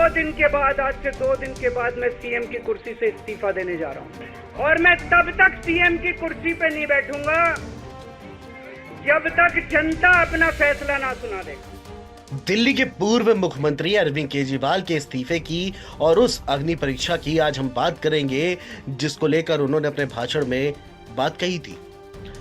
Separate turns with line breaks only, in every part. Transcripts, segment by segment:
दिन के बाद, आज से 2 दिन के बाद मैं सीएम की कुर्सी से इस्तीफा देने जा रहा हूं। और मैं तब तक सीएम की कुर्सी पे नहीं बैठूंगा जब तक जनता अपना फैसला ना सुना दे।
दिल्ली के पूर्व मुख्यमंत्री अरविंद केजरीवाल के इस्तीफे की और उस अग्नि परीक्षा की आज हम बात करेंगे, जिसको लेकर उन्होंने अपने भाषण में बात कही थी।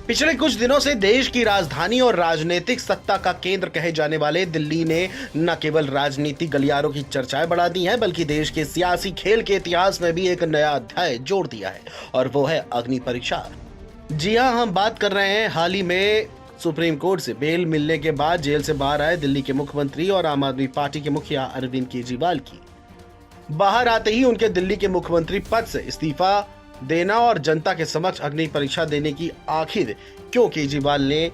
पिछले कुछ दिनों से देश की राजधानी और राजनीतिक सत्ता का केंद्र कहे जाने वाले दिल्ली ने न केवल राजनीति गलियारों की चर्चाएं बढ़ा दी हैं, बल्कि देश के सियासी खेल के इतिहास में भी एक नया अध्याय जोड़ दिया है, और वो है अग्नि परीक्षा। जी हां, हम बात कर रहे हैं हाल ही में सुप्रीम कोर्ट से बेल मिलने के बाद जेल से बाहर आए दिल्ली के मुख्यमंत्री और आम आदमी पार्टी के मुखिया अरविंद केजरीवाल की। बाहर आते ही उनके दिल्ली के मुख्यमंत्री पद से इस्तीफा देना और जनता के समक्ष अग्नि परीक्षा देने की आखिर क्यों केजरीवाल ने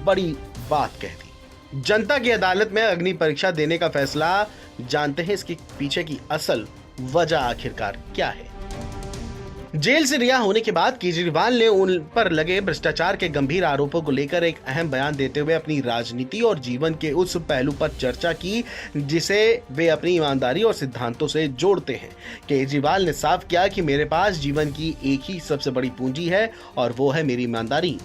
बड़ी बात कह दी। जनता की अदालत में अग्नि परीक्षा देने का फैसला, जानते हैं इसके पीछे की असल वजह आखिरकार क्या है। जेल से रिहा होने के बाद केजरीवाल ने उन पर लगे भ्रष्टाचार के गंभीर आरोपों को लेकर एक अहम बयान देते हुए अपनी राजनीति और जीवन के उस पहलू पर चर्चा की जिसे वे अपनी ईमानदारी और सिद्धांतों से जोड़ते हैं। केजरीवाल ने साफ किया कि मेरे पास जीवन की एक ही सबसे बड़ी पूंजी है और वो है मेरी ईमानदारी।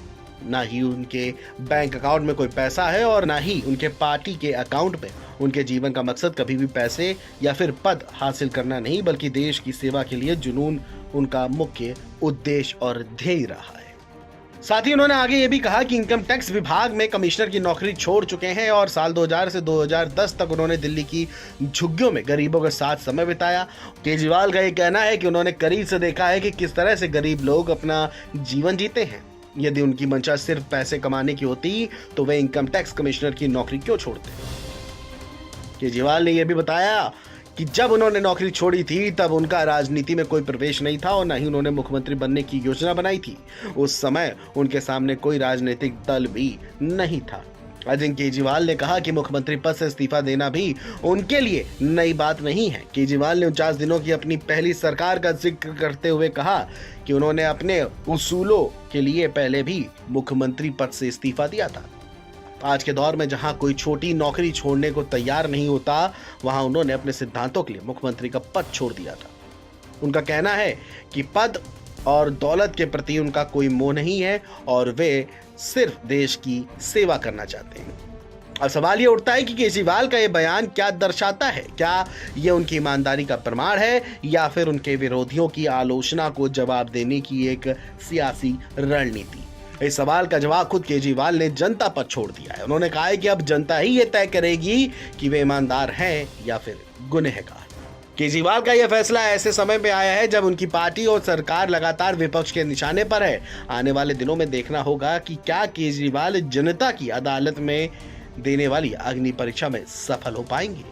ना ही उनके बैंक अकाउंट में कोई पैसा है और ना ही उनके पार्टी के अकाउंट में। उनके जीवन का मकसद कभी भी पैसे या फिर पद हासिल करना नहीं, बल्कि देश की सेवा के लिए जुनून उनका मुख्य उद्देश्य और ध्येय रहा है। साथ ही उन्होंने आगे ये भी कहा कि इनकम टैक्स विभाग में कमिश्नर की नौकरी छोड़ चुके हैं और साल 2000 से 2010 तक उन्होंने दिल्ली की झुग्गियों में गरीबों के साथ समय बिताया। केजरीवाल का ये कहना है कि उन्होंने करीब से देखा है कि किस तरह से गरीब लोग अपना जीवन जीते हैं। यदि उनकी मंशा सिर्फ पैसे कमाने की होती तो वे इनकम टैक्स कमिश्नर की नौकरी क्यों छोड़ते। केजरीवाल ने यह भी बताया कि जब उन्होंने नौकरी छोड़ी थी तब उनका राजनीति में कोई प्रवेश नहीं था और न ही उन्होंने मुख्यमंत्री बनने की योजना बनाई थी। उस समय उनके सामने कोई राजनीतिक दल भी नहीं था। अरविंद केजरीवाल ने कहा कि मुख्यमंत्री पद से इस्तीफा देना भी उनके लिए नई बात नहीं है। केजरीवाल ने 49 दिनों की अपनी पहली सरकार का जिक्र करते हुए कहा कि उन्होंने अपने उसूलों के लिए पहले भी मुख्यमंत्री पद से इस्तीफा दिया था। आज के दौर में जहां कोई छोटी नौकरी छोड़ने को तैयार नहीं होता, वहां उन्होंने अपने सिद्धांतों के लिए मुख्यमंत्री का पद छोड़ दिया था। उनका कहना है कि पद और दौलत के प्रति उनका कोई मोह नहीं है और वे सिर्फ देश की सेवा करना चाहते हैं। अब सवाल ये उठता है कि केजरीवाल का ये बयान क्या दर्शाता है। क्या ये उनकी ईमानदारी का प्रमाण है या फिर उनके विरोधियों की आलोचना को जवाब देने की एक सियासी रणनीति। इस सवाल का जवाब खुद केजरीवाल ने जनता पर छोड़ दिया है। उन्होंने कहा है कि अब जनता ही ये तय करेगी कि वे ईमानदार हैं या फिर गुनहगार। केजरीवाल का यह फैसला ऐसे समय में आया है जब उनकी पार्टी और सरकार लगातार विपक्ष के निशाने पर है। आने वाले दिनों में देखना होगा कि क्या केजरीवाल जनता की अदालत में देने वाली अग्नि परीक्षा में सफल हो पाएंगे।